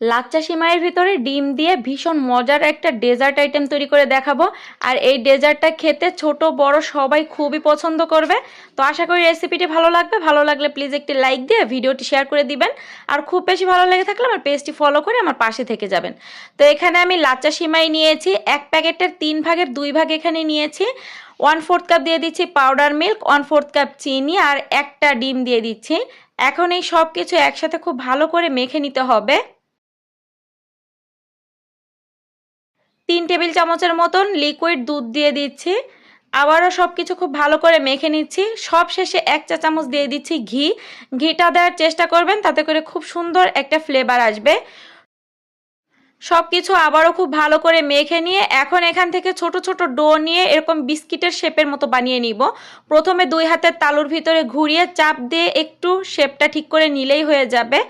লাচ্চা সিমাইয়ের ভিতরে ডিম দিয়ে ভীষণ মজার একটা ডেজার্ট আইটেম তৈরি করে দেখাবো। আর এই ডেজার্টটা খেতে ছোট বড় সবাই খুবই পছন্দ করবে। তো আশা করি রেসিপিটি ভালো লাগবে। ভালো লাগলে প্লিজ একটি লাইক দিয়ে ভিডিওটি শেয়ার করে দিবেন। আর খুব বেশি ভালো লেগে থাকলে আমার পেজটি ফলো করে আমার পাশে থেকে যাবেন। তো এখানে আমি লাচ্চা সিমাই নিয়েছি, এক প্যাকেটের 3 ভাগের 2 ভাগ এখানে নিয়েছি। 1/4 কাপ দিয়ে দিচ্ছি পাউডার মিল্ক, 1/4 কাপ চিনি আর একটা ডিম দিয়ে দিচ্ছি। এখন এই সব কিছু একসাথে খুব ভালো করে মেখে নিতে হবে। 3 টেবিল চামচের মতন লিকুইড দুধ দিয়ে দিচ্ছি। আবারও সব কিছু খুব ভালো করে মেখে নিচ্ছি। সব শেষে 1 চা চামচ দিয়ে দিচ্ছি ঘি। ঘিটা দেওয়ার চেষ্টা করবেন, তাতে করে খুব সুন্দর একটা ফ্লেভার আসবে। সব কিছু আবারও খুব ভালো করে মেখে নিয়ে এখন এখান থেকে ছোট ছোট ডো নিয়ে এরকম বিস্কিটের শেপের মতো বানিয়ে নিব। প্রথমে 2 হাতের তালুর ভিতরে ঘুরিয়ে চাপ দিয়ে একটু শেপটা ঠিক করে নিলেই হয়ে যাবে।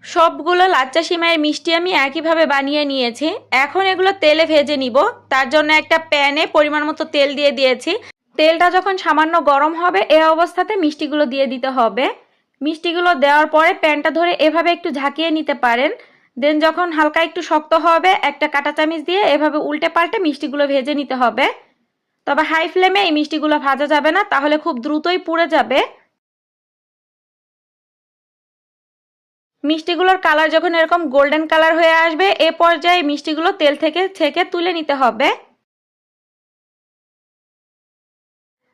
সবগুলো লাচ্চা সিমাইয়ের মিষ্টি আমি একইভাবে বানিয়ে নিয়েছি। এখন এগুলো তেলে ভেজে নিব। তার জন্য একটা প্যানে পরিমাণ মতো তেল দিয়ে দিয়েছি। তেলটা যখন সামান্য গরম হবে এই অবস্থাতে মিষ্টিগুলো দিয়ে দিতে হবে। মিষ্টিগুলো দেওয়ার পরে প্যানটা ধরে এভাবে একটু ঝাঁকিয়ে নিতে পারেন। দেন যখন হালকা একটু শক্ত হবে একটা কাঁটা চামচ দিয়ে এভাবে উল্টে পাল্টে মিষ্টিগুলো ভেজে নিতে হবে। তবে হাই ফ্লেমে এই মিষ্টিগুলো ভাজা যাবে না, তাহলে খুব দ্রুতই পুড়ে যাবে। মিষ্টিগুলোর কালার যখন এরকম গোল্ডেন কালার হয়ে আসবে এ পর্যায়ে মিষ্টিগুলো তেল থেকে ছেঁকে তুলে নিতে হবে।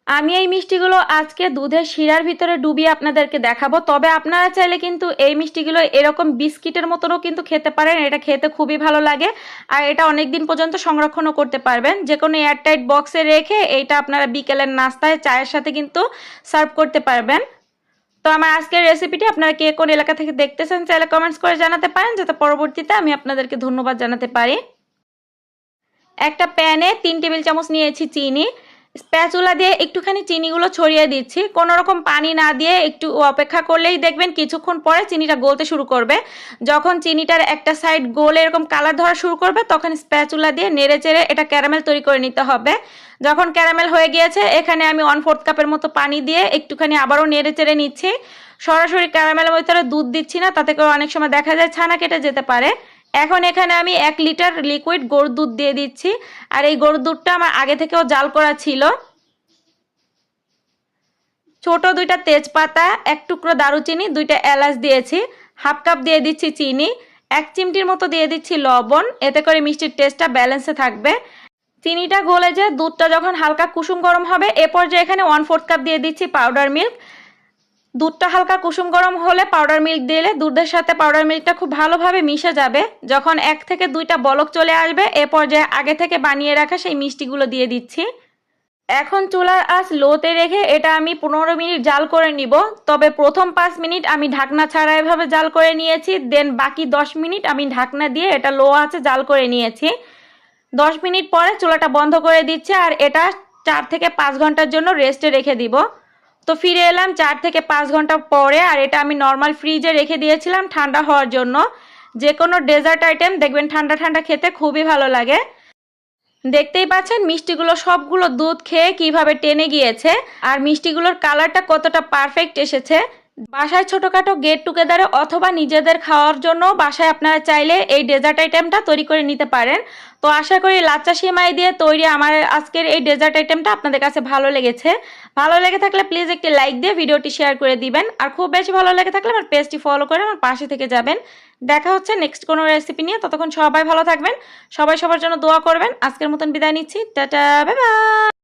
আমি এই মিষ্টিগুলো আজকে দুধের শিরার ভিতরে ডুবিয়ে আপনাদেরকে দেখাবো। তবে আপনারা চাইলে কিন্তু এই মিষ্টিগুলো এরকম বিস্কিটের মতনও কিন্তু খেতে পারেন। এটা খেতে খুবই ভালো লাগে আর এটা অনেক দিন পর্যন্ত সংরক্ষণও করতে পারবেন। যে কোনো এয়ারটাইট বক্সে রেখে এইটা আপনারা বিকেলের নাস্তায় চায়ের সাথে কিন্তু সার্ভ করতে পারবেন। তো আমার আজকের রেসিপিটি আপনারা কে কোন এলাকা থেকে দেখতেছেন চাইলে কমেন্টস করে জানাতে পারেন, যাতে পরবর্তীতে আমি আপনাদেরকে ধন্যবাদ জানাতে পারি। একটা প্যানে 3 টেবিল চামচ নিয়েছি চিনি। স্প্যাচুলা দিয়ে একটুখানি চিনিগুলো ছড়িয়ে দিচ্ছি। কোনো রকম পানি না দিয়ে একটু অপেক্ষা করলেই দেখবেন কিছুক্ষণ পরে চিনিটা গলতে শুরু করবে। যখন চিনিটার একটা সাইড গোল এরকম কালার ধরা শুরু করবে তখন স্প্যাচুলা দিয়ে নেড়ে চেড়ে এটা ক্যারামেল তৈরি করে নিতে হবে। যখন ক্যারামেল হয়ে গিয়েছে এখানে আমি 1/4 কাপের মতো পানি দিয়ে একটুখানি আবারও নেড়ে চেড়ে নিচ্ছি। সরাসরি ক্যারামেলের ভিতরে দুধ দিচ্ছি না, তাতে করে অনেক সময় দেখা যায় ছানা কেটে যেতে পারে। এখন এখানে আমি 1 লিটার লিকুইড গরুর দুধ দিয়ে দিচ্ছি। আর এই গরুর দুধটা আমার আগে থেকেও জাল করা ছিল। ছোট 2টা তেজপাতা, 1 টুকরো দারুচিনি, 2টা এলাচ দিয়েছি। 1/2 কাপ দিয়ে দিচ্ছি চিনি, 1 চিমটির মতো দিয়ে দিচ্ছি লবণ, এতে করে মিষ্টির টেস্টটা ব্যালেন্সে থাকবে। চিনিটা গলে যে দুধটা যখন হালকা কুসুম গরম হবে এ পর্যায়ে এখানে 1/4 কাপ দিয়ে দিচ্ছি পাউডার মিল্ক। দুধটা হালকা কুসুম গরম হলে পাউডার মিল্ক দিলে দুধের সাথে পাউডার মিল্কটা খুব ভালোভাবে মিশে যাবে। যখন 1 থেকে 2টা বলক চলে আসবে এ পর্যায়ে আগে থেকে বানিয়ে রাখা সেই মিষ্টিগুলো দিয়ে দিচ্ছি। এখন চুলার আঁচ লোতে রেখে এটা আমি 15 মিনিট জাল করে নিব। তবে প্রথম 5 মিনিট আমি ঢাকনা ছাড়া এভাবে জাল করে নিয়েছি। দেন বাকি 10 মিনিট আমি ঢাকনা দিয়ে এটা লো আঁচে জাল করে নিয়েছি। 10 মিনিট পরে চুলাটা বন্ধ করে দিচ্ছি আর এটা 4 থেকে 5 ঘন্টার জন্য রেস্টে রেখে দিব। তো ফিরে এলাম 4 থেকে 5 ঘন্টা পরে আর এটা আমি নর্মাল ফ্রিজে রেখে দিয়েছিলাম ঠান্ডা হওয়ার জন্য। যে কোনো ডেজার্ট আইটেম দেখবেন ঠান্ডা ঠান্ডা খেতে খুবই ভালো লাগে। দেখতেই পাচ্ছেন মিষ্টিগুলো সবগুলো দুধ খেয়ে কিভাবে টেনে গিয়েছে আর মিষ্টিগুলোর কালারটা কতটা পারফেক্ট এসেছে। বাসায় ছোটখাটো গেট টুগেদারে অথবা নিজেদের খাওয়ার জন্য বাসায় আপনারা চাইলে এই ডেজার্ট আইটেমটা তৈরি করে নিতে পারেন। তো আশা করি লাচ্চা সিমাই দিয়ে তৈরি আমার আজকের এই ডেজার্ট আইটেমটা আপনাদের কাছে ভালো লেগেছে। ভালো লেগে থাকলে প্লিজ একটি লাইক দিয়ে ভিডিওটি শেয়ার করে দিবেন। আর খুব বেশি ভালো লেগে থাকলে আমার পেজটি ফলো করে আমার পাশে থেকে যাবেন। দেখা হচ্ছে নেক্সট কোনো রেসিপি নিয়ে। ততক্ষণ সবাই ভালো থাকবেন, সবাই সবার জন্য দোয়া করবেন। আজকের মতন বিদায় নিচ্ছি। Tata, bye bye.